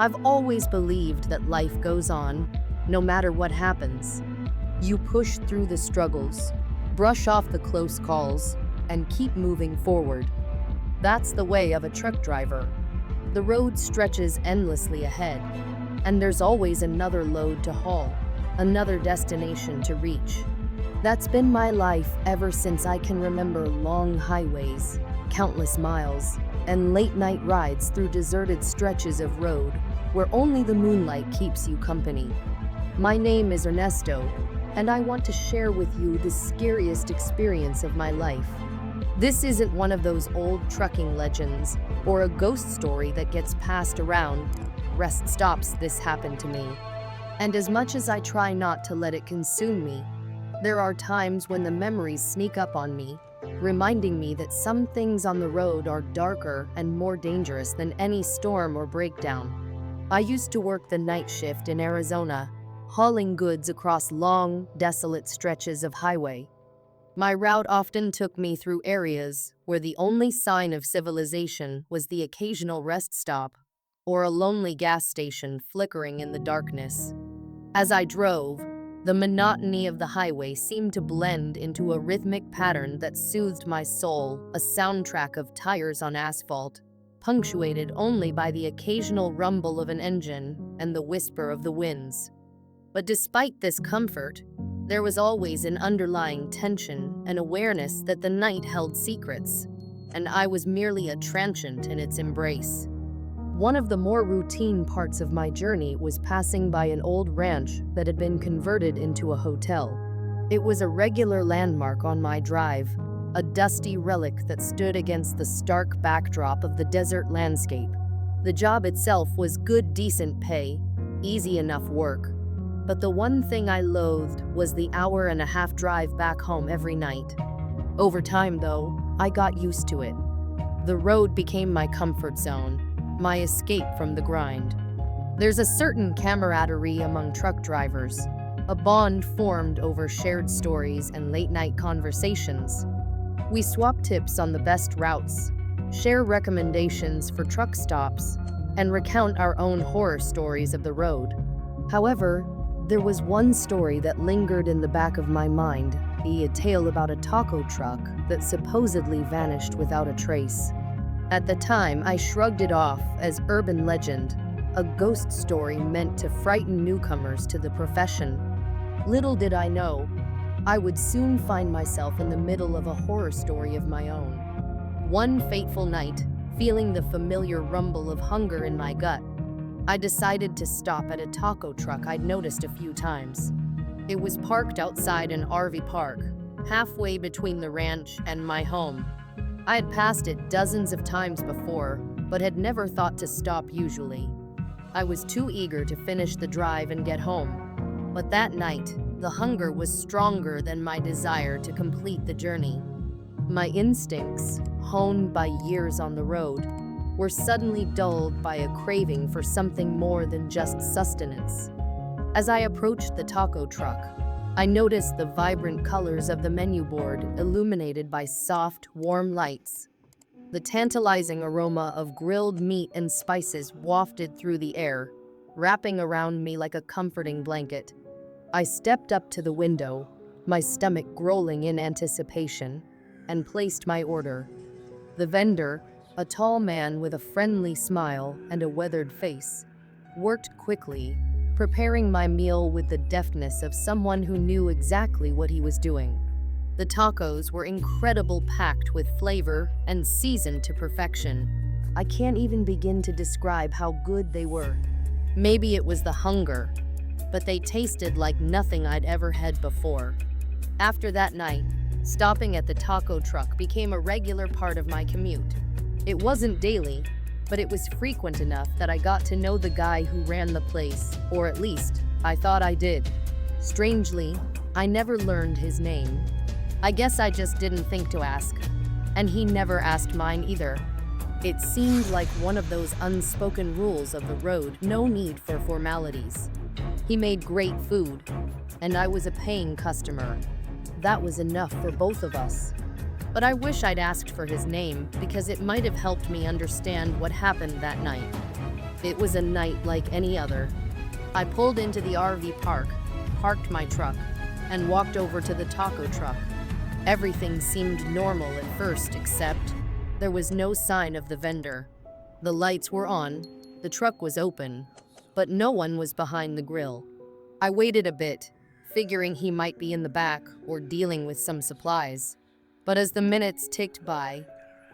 I've always believed that life goes on, no matter what happens. You push through the struggles, brush off the close calls, and keep moving forward. That's the way of a truck driver. The road stretches endlessly ahead, and there's always another load to haul, another destination to reach. That's been my life ever since I can remember long highways, countless miles, and late-night rides through deserted stretches of road where only the moonlight keeps you company. My name is Ernesto, and I want to share with you the scariest experience of my life. This isn't one of those old trucking legends or a ghost story that gets passed around. Rest stops, this happened to me. And as much as I try not to let it consume me, there are times when the memories sneak up on me, reminding me that some things on the road are darker and more dangerous than any storm or breakdown. I used to work the night shift in Arizona, hauling goods across long, desolate stretches of highway. My route often took me through areas where the only sign of civilization was the occasional rest stop or a lonely gas station flickering in the darkness. As I drove, the monotony of the highway seemed to blend into a rhythmic pattern that soothed my soul, a soundtrack of tires on asphalt, punctuated only by the occasional rumble of an engine and the whisper of the winds. But despite this comfort, there was always an underlying tension and awareness that the night held secrets, and I was merely a transient in its embrace. One of the more routine parts of my journey was passing by an old ranch that had been converted into a hotel. It was a regular landmark on my drive, a dusty relic that stood against the stark backdrop of the desert landscape. The job itself was good, decent pay, easy enough work. But the one thing I loathed was the hour-and-a-half drive back home every night. Over time, though, I got used to it. The road became my comfort zone, my escape from the grind. There's a certain camaraderie among truck drivers, a bond formed over shared stories and late-night conversations. We swap tips on the best routes, share recommendations for truck stops, and recount our own horror stories of the road. However, there was one story that lingered in the back of my mind, a tale about a taco truck that supposedly vanished without a trace. At the time, I shrugged it off as urban legend, a ghost story meant to frighten newcomers to the profession. Little did I know, I would soon find myself in the middle of a horror story of my own. One fateful night, feeling the familiar rumble of hunger in my gut, I decided to stop at a taco truck I'd noticed a few times. It was parked outside an RV park, halfway between the ranch and my home. I had passed it dozens of times before, but had never thought to stop usually. I was too eager to finish the drive and get home. But that night, the hunger was stronger than my desire to complete the journey. My instincts, honed by years on the road, were suddenly dulled by a craving for something more than just sustenance. As I approached the taco truck, I noticed the vibrant colors of the menu board illuminated by soft, warm lights. The tantalizing aroma of grilled meat and spices wafted through the air, wrapping around me like a comforting blanket. I stepped up to the window, my stomach growling in anticipation, and placed my order. The vendor, a tall man with a friendly smile and a weathered face, worked quickly, preparing my meal with the deftness of someone who knew exactly what he was doing. The tacos were incredible, packed with flavor and seasoned to perfection. I can't even begin to describe how good they were. Maybe it was the hunger, but they tasted like nothing I'd ever had before. After that night, stopping at the taco truck became a regular part of my commute. It wasn't daily, but it was frequent enough that I got to know the guy who ran the place, or at least, I thought I did. Strangely, I never learned his name. I guess I just didn't think to ask, and he never asked mine either. It seemed like one of those unspoken rules of the road, no need for formalities. He made great food, and I was a paying customer. That was enough for both of us. But I wish I'd asked for his name because it might have helped me understand what happened that night. It was a night like any other. I pulled into the RV park, parked my truck, and walked over to the taco truck. Everything seemed normal at first, except there was no sign of the vendor. The lights were on, the truck was open, but no one was behind the grill. I waited a bit, figuring he might be in the back or dealing with some supplies. But as the minutes ticked by,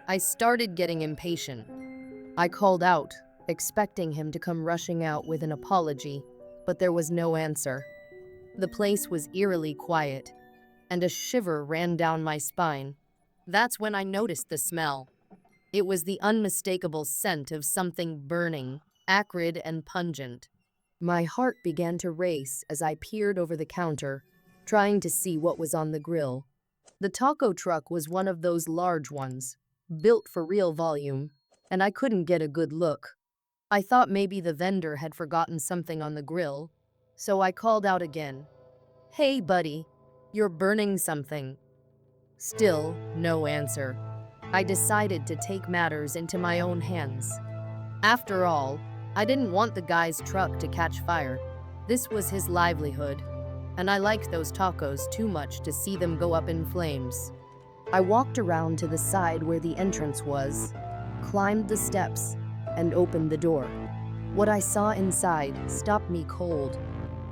I started getting impatient. I called out, expecting him to come rushing out with an apology, but there was no answer. The place was eerily quiet, and a shiver ran down my spine. That's when I noticed the smell. It was the unmistakable scent of something burning, acrid and pungent. My heart began to race as I peered over the counter, trying to see what was on the grill. The taco truck was one of those large ones, built for real volume, and I couldn't get a good look. I thought maybe the vendor had forgotten something on the grill, so I called out again. "Hey, buddy, you're burning something." Still, no answer. I decided to take matters into my own hands. After all, I didn't want the guy's truck to catch fire. This was his livelihood, and I liked those tacos too much to see them go up in flames. I walked around to the side where the entrance was, climbed the steps, and opened the door. What I saw inside stopped me cold.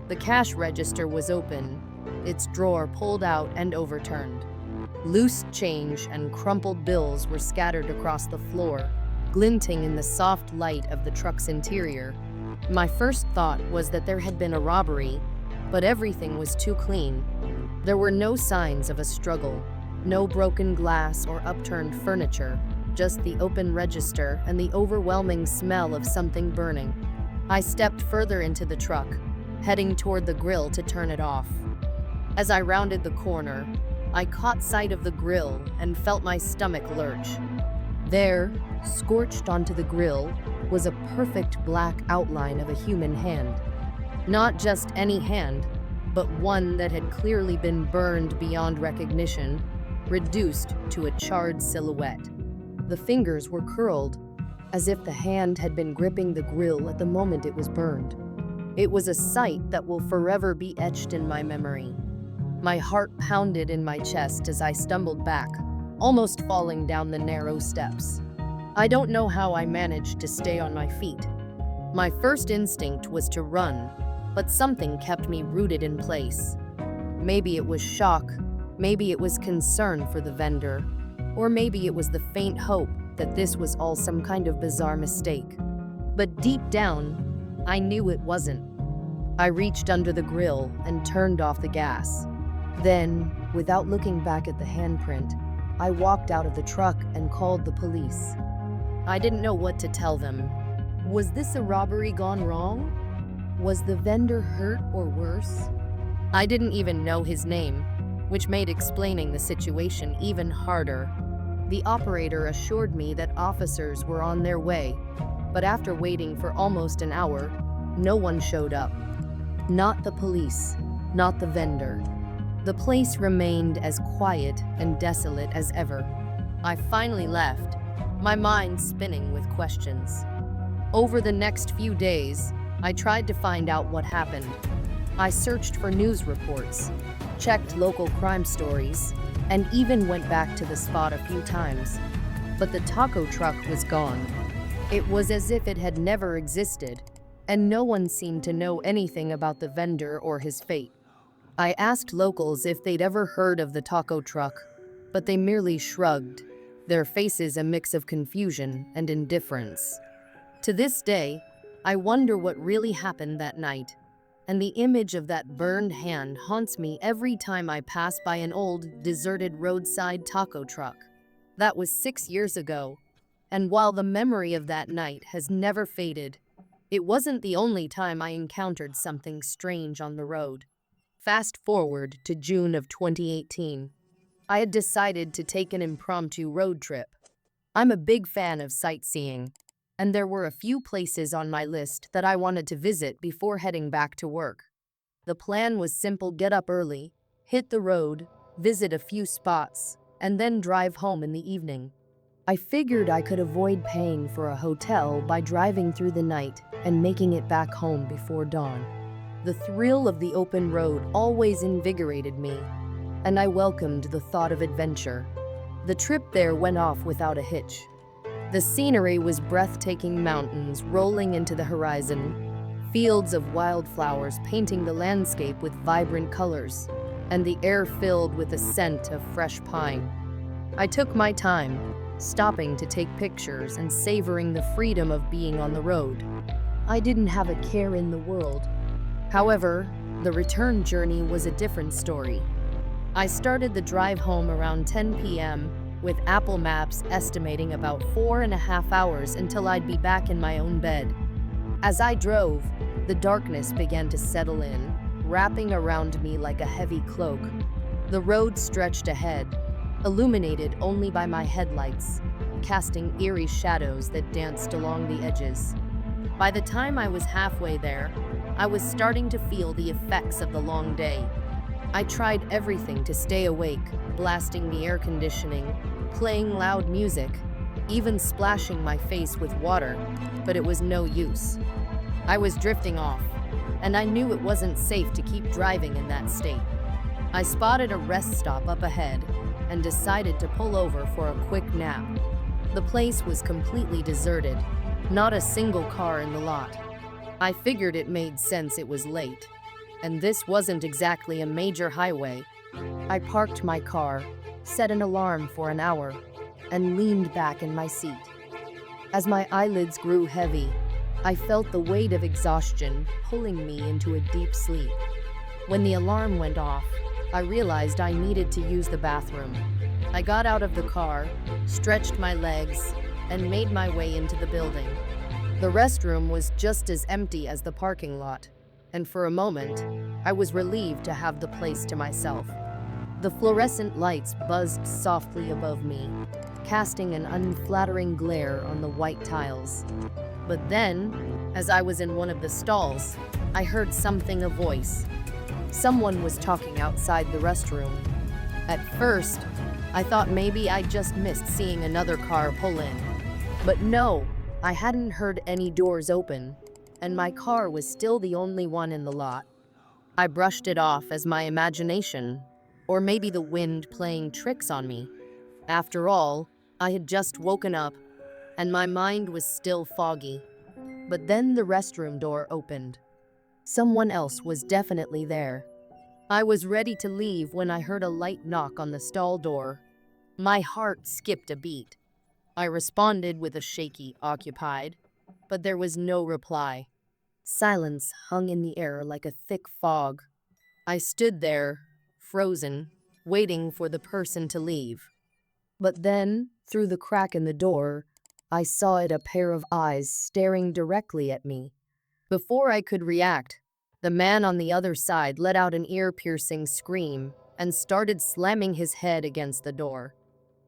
The cash register was open, its drawer pulled out and overturned. Loose change and crumpled bills were scattered across the floor, glinting in the soft light of the truck's interior. My first thought was that there had been a robbery, but everything was too clean. There were no signs of a struggle, no broken glass or upturned furniture, just the open register and the overwhelming smell of something burning. I stepped further into the truck, heading toward the grill to turn it off. As I rounded the corner, I caught sight of the grill and felt my stomach lurch. There, scorched onto the grill, was a perfect black outline of a human hand. Not just any hand, but one that had clearly been burned beyond recognition, reduced to a charred silhouette. The fingers were curled, as if the hand had been gripping the grill at the moment it was burned. It was a sight that will forever be etched in my memory. My heart pounded in my chest as I stumbled back, almost falling down the narrow steps. I don't know how I managed to stay on my feet. My first instinct was to run, but something kept me rooted in place. Maybe it was shock, maybe it was concern for the vendor, or maybe it was the faint hope that this was all some kind of bizarre mistake. But deep down, I knew it wasn't. I reached under the grill and turned off the gas. Then, without looking back at the handprint, I walked out of the truck and called the police. I didn't know what to tell them. Was this a robbery gone wrong? Was the vendor hurt or worse? I didn't even know his name, which made explaining the situation even harder. The operator assured me that officers were on their way, but after waiting for almost an hour, no one showed up. Not the police, not the vendor. The place remained as quiet and desolate as ever. I finally left, my mind spinning with questions. Over the next few days, I tried to find out what happened. I searched for news reports, checked local crime stories, and even went back to the spot a few times. But the taco truck was gone. It was as if it had never existed, and no one seemed to know anything about the vendor or his fate. I asked locals if they'd ever heard of the taco truck, but they merely shrugged, their faces a mix of confusion and indifference. To this day, I wonder what really happened that night, and the image of that burned hand haunts me every time I pass by an old, deserted roadside taco truck. That was 6 years ago, and while the memory of that night has never faded, it wasn't the only time I encountered something strange on the road. Fast forward to June of 2018. I had decided to take an impromptu road trip. I'm a big fan of sightseeing, and there were a few places on my list that I wanted to visit before heading back to work. The plan was simple: get up early, hit the road, visit a few spots, and then drive home in the evening. I figured I could avoid paying for a hotel by driving through the night and making it back home before dawn. The thrill of the open road always invigorated me, and I welcomed the thought of adventure. The trip there went off without a hitch. The scenery was breathtaking: mountains rolling into the horizon, fields of wildflowers painting the landscape with vibrant colors, and the air filled with the scent of fresh pine. I took my time, stopping to take pictures and savoring the freedom of being on the road. I didn't have a care in the world. However, the return journey was a different story. I started the drive home around 10 p.m., with Apple Maps estimating about 4.5 hours until I'd be back in my own bed. As I drove, the darkness began to settle in, wrapping around me like a heavy cloak. The road stretched ahead, illuminated only by my headlights, casting eerie shadows that danced along the edges. By the time I was halfway there, I was starting to feel the effects of the long day. I tried everything to stay awake, blasting the air conditioning, playing loud music, even splashing my face with water, but it was no use. I was drifting off, and I knew it wasn't safe to keep driving in that state. I spotted a rest stop up ahead and decided to pull over for a quick nap. The place was completely deserted, not a single car in the lot. I figured it made sense it was late, and this wasn't exactly a major highway. I parked my car, set an alarm for an hour, and leaned back in my seat. As my eyelids grew heavy, I felt the weight of exhaustion pulling me into a deep sleep. When the alarm went off, I realized I needed to use the bathroom. I got out of the car, stretched my legs, and made my way into the building. The restroom was just as empty as the parking lot, and for a moment, I was relieved to have the place to myself. The fluorescent lights buzzed softly above me, casting an unflattering glare on the white tiles. But then, as I was in one of the stalls, I heard a voice. Someone was talking outside the restroom. At first, I thought maybe I just missed seeing another car pull in. But no, I hadn't heard any doors open, and my car was still the only one in the lot. I brushed it off as my imagination, or maybe the wind playing tricks on me. After all, I had just woken up, and my mind was still foggy. But then the restroom door opened. Someone else was definitely there. I was ready to leave when I heard a light knock on the stall door. My heart skipped a beat. I responded with a shaky "occupied," but there was no reply. Silence hung in the air like a thick fog. I stood there, frozen, waiting for the person to leave. But then, through the crack in the door, I saw a pair of eyes staring directly at me. Before I could react, the man on the other side let out an ear-piercing scream and started slamming his head against the door.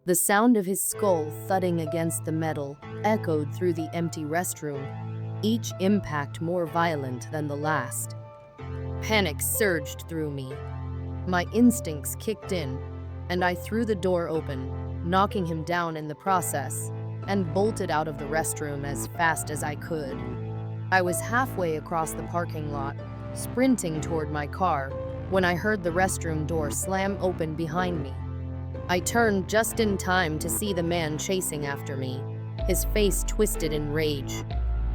The sound of his skull thudding against the metal echoed through the empty restroom, each impact more violent than the last. Panic surged through me. My instincts kicked in, and I threw the door open, knocking him down in the process, and bolted out of the restroom as fast as I could. I was halfway across the parking lot, sprinting toward my car, when I heard the restroom door slam open behind me. I turned just in time to see the man chasing after me, his face twisted in rage,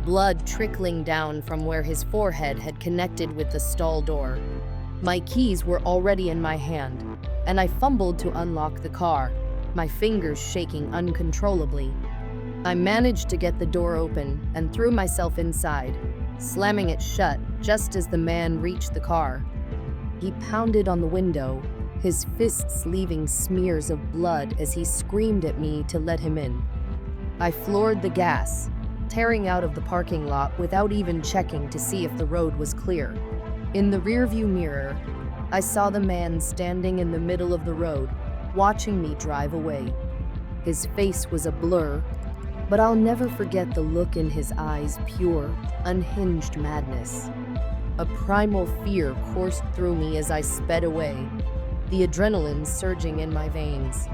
blood trickling down from where his forehead had connected with the stall door. My keys were already in my hand, and I fumbled to unlock the car, my fingers shaking uncontrollably. I managed to get the door open and threw myself inside, slamming it shut just as the man reached the car. He pounded on the window, his fists leaving smears of blood as he screamed at me to let him in. I floored the gas, tearing out of the parking lot without even checking to see if the road was clear. In the rearview mirror, I saw the man standing in the middle of the road, watching me drive away. His face was a blur, but I'll never forget the look in his eyes, pure, unhinged madness. A primal fear coursed through me as I sped away, the adrenaline surging in my veins.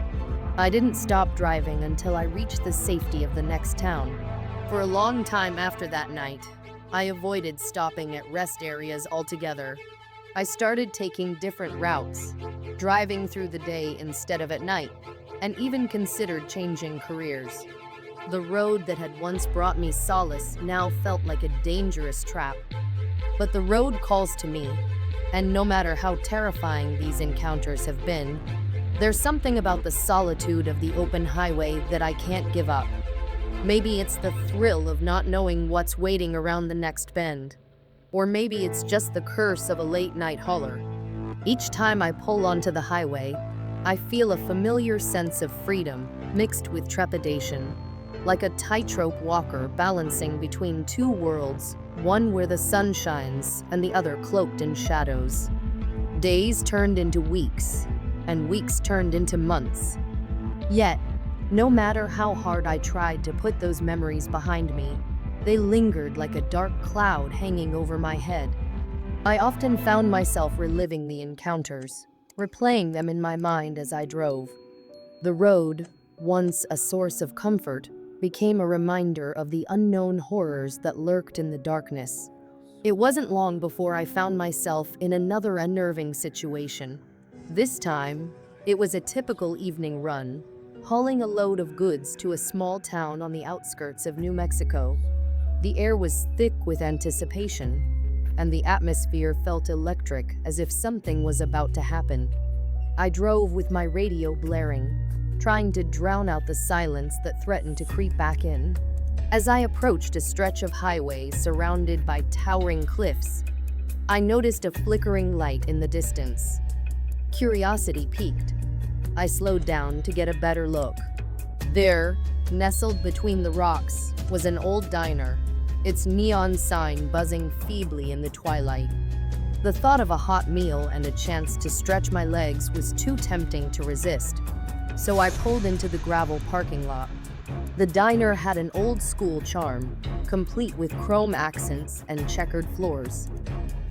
I didn't stop driving until I reached the safety of the next town. For a long time after that night, I avoided stopping at rest areas altogether. I started taking different routes, driving through the day instead of at night, and even considered changing careers. The road that had once brought me solace now felt like a dangerous trap. But the road calls to me, and no matter how terrifying these encounters have been, there's something about the solitude of the open highway that I can't give up. Maybe it's the thrill of not knowing what's waiting around the next bend. Or maybe it's just the curse of a late-night hauler. Each time I pull onto the highway, I feel a familiar sense of freedom mixed with trepidation, like a tightrope walker balancing between two worlds, one where the sun shines and the other cloaked in shadows. Days turned into weeks, and weeks turned into months. Yet, no matter how hard I tried to put those memories behind me, they lingered like a dark cloud hanging over my head. I often found myself reliving the encounters, replaying them in my mind as I drove. The road, once a source of comfort, became a reminder of the unknown horrors that lurked in the darkness. It wasn't long before I found myself in another unnerving situation. This time, it was a typical evening run, hauling a load of goods to a small town on the outskirts of New Mexico. The air was thick with anticipation, and the atmosphere felt electric, as if something was about to happen. I drove with my radio blaring, trying to drown out the silence that threatened to creep back in. As I approached a stretch of highway surrounded by towering cliffs, I noticed a flickering light in the distance. Curiosity piqued. I slowed down to get a better look. There, nestled between the rocks, was an old diner, its neon sign buzzing feebly in the twilight. The thought of a hot meal and a chance to stretch my legs was too tempting to resist, so I pulled into the gravel parking lot. The diner had an old-school charm, complete with chrome accents and checkered floors.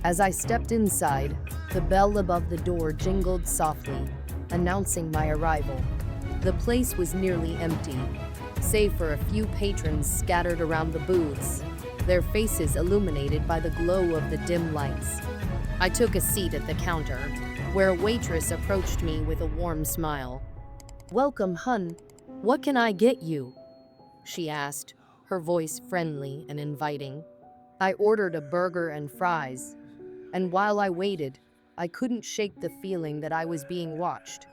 As I stepped inside, the bell above the door jingled softly, announcing my arrival. The place was nearly empty, save for a few patrons scattered around the booths, their faces illuminated by the glow of the dim lights. I took a seat at the counter, where a waitress approached me with a warm smile. "Welcome, hun. What can I get you?" she asked, her voice friendly and inviting. I ordered a burger and fries, and while I waited, I couldn't shake the feeling that I was being watched.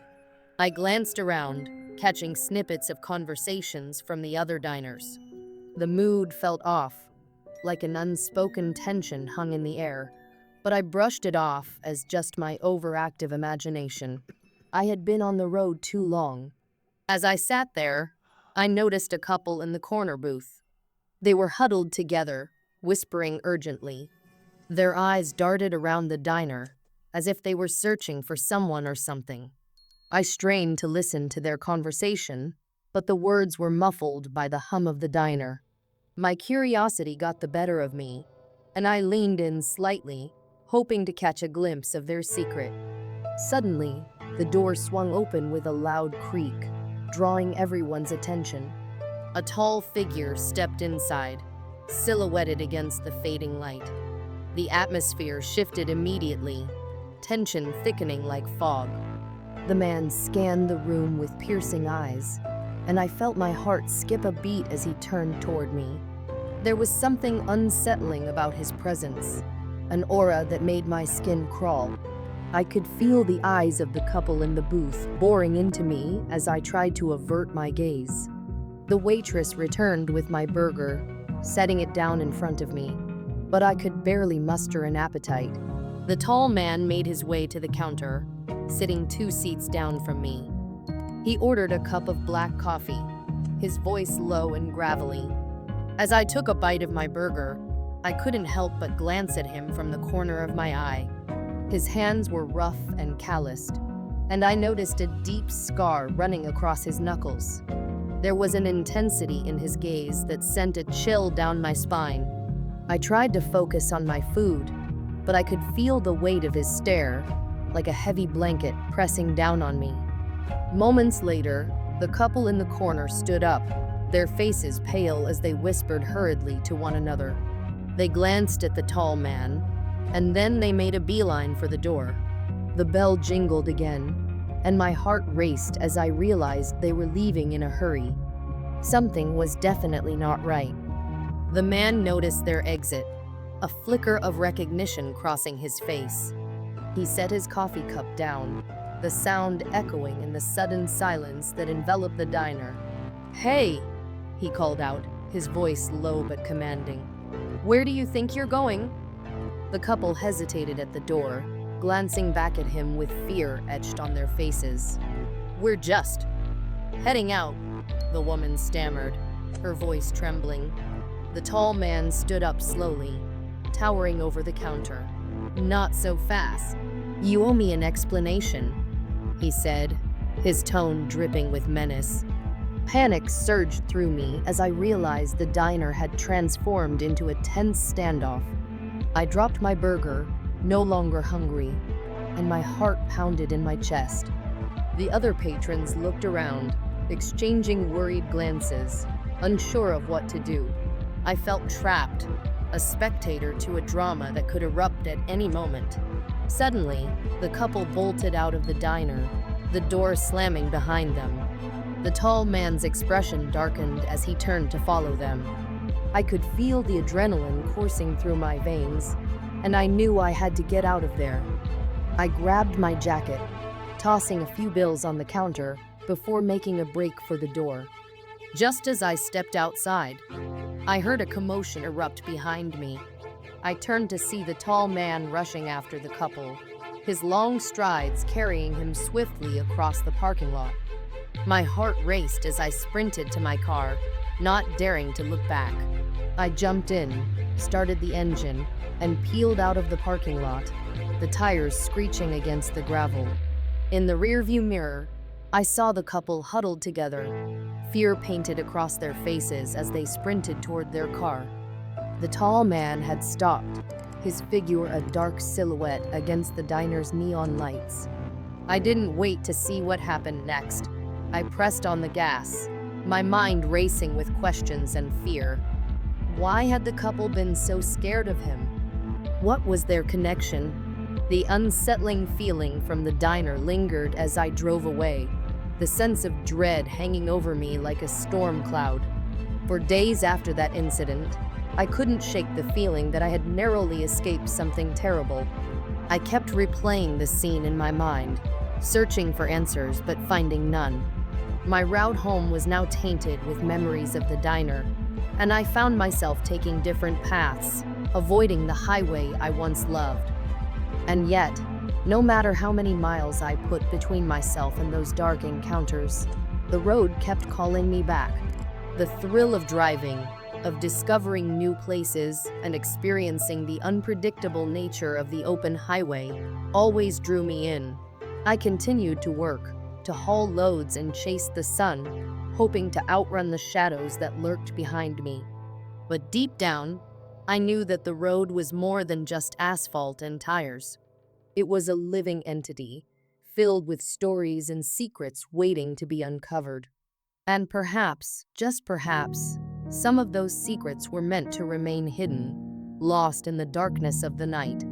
I glanced around, catching snippets of conversations from the other diners. The mood felt off, like an unspoken tension hung in the air, but I brushed it off as just my overactive imagination. I had been on the road too long. As I sat there, I noticed a couple in the corner booth. They were huddled together, whispering urgently. Their eyes darted around the diner, as if they were searching for someone or something. I strained to listen to their conversation, but the words were muffled by the hum of the diner. My curiosity got the better of me, and I leaned in slightly, hoping to catch a glimpse of their secret. Suddenly, the door swung open with a loud creak, drawing everyone's attention. A tall figure stepped inside, silhouetted against the fading light. The atmosphere shifted immediately, tension thickening like fog. The man scanned the room with piercing eyes, and I felt my heart skip a beat as he turned toward me. There was something unsettling about his presence, an aura that made my skin crawl. I could feel the eyes of the couple in the booth boring into me as I tried to avert my gaze. The waitress returned with my burger, setting it down in front of me, but I could barely muster an appetite. The tall man made his way to the counter, sitting 2 seats down from me. He ordered a cup of black coffee, his voice low and gravelly. As I took a bite of my burger, I couldn't help but glance at him from the corner of my eye. His hands were rough and calloused, and I noticed a deep scar running across his knuckles. There was an intensity in his gaze that sent a chill down my spine. I tried to focus on my food, but I could feel the weight of his stare, like a heavy blanket pressing down on me. Moments later, the The couple in the corner stood up, their faces pale as they whispered hurriedly to one another. They glanced at the tall man, and then they made a beeline for the door. The bell jingled again, and my heart raced as I realized they were leaving in a hurry. Something was definitely not right. The man noticed their exit, a flicker of recognition crossing his face. He set his coffee cup down, the sound echoing in the sudden silence that enveloped the diner. "Hey!" he called out, his voice low but commanding. "Where do you think you're going?" The couple hesitated at the door, glancing back at him with fear etched on their faces. "We're just heading out," the woman stammered, her voice trembling. The tall man stood up slowly, towering over the counter. "Not so fast. You owe me an explanation," he said, his tone dripping with menace. Panic surged through me as I realized the diner had transformed into a tense standoff. I dropped my burger, no longer hungry, and my heart pounded in my chest. The other patrons looked around, exchanging worried glances, unsure of what to do. I felt trapped, a spectator to a drama that could erupt at any moment. Suddenly, the couple bolted out of the diner, the door slamming behind them. The tall man's expression darkened as he turned to follow them. I could feel the adrenaline coursing through my veins, and I knew I had to get out of there. I grabbed my jacket, tossing a few bills on the counter before making a break for the door. Just as I stepped outside, I heard a commotion erupt behind me. I turned to see the tall man rushing after the couple, his long strides carrying him swiftly across the parking lot. My heart raced as I sprinted to my car, not daring to look back. I jumped in, started the engine, and peeled out of the parking lot, the tires screeching against the gravel. In the rearview mirror, I saw the couple huddled together, fear painted across their faces as they sprinted toward their car. The tall man had stopped, his figure a dark silhouette against the diner's neon lights. I didn't wait to see what happened next. I pressed on the gas, my mind racing with questions and fear. Why had the couple been so scared of him? What was their connection? The unsettling feeling from the diner lingered as I drove away, the sense of dread hanging over me like a storm cloud. For days after that incident, I couldn't shake the feeling that I had narrowly escaped something terrible. I kept replaying the scene in my mind, searching for answers but finding none. My route home was now tainted with memories of the diner, and I found myself taking different paths, avoiding the highway I once loved. And yet, no matter how many miles I put between myself and those dark encounters, the road kept calling me back. The thrill of driving, of discovering new places and experiencing the unpredictable nature of the open highway, always drew me in. I continued to work, to haul loads and chase the sun, hoping to outrun the shadows that lurked behind me. But deep down, I knew that the road was more than just asphalt and tires. It was a living entity, filled with stories and secrets waiting to be uncovered. And perhaps, just perhaps, some of those secrets were meant to remain hidden, lost in the darkness of the night.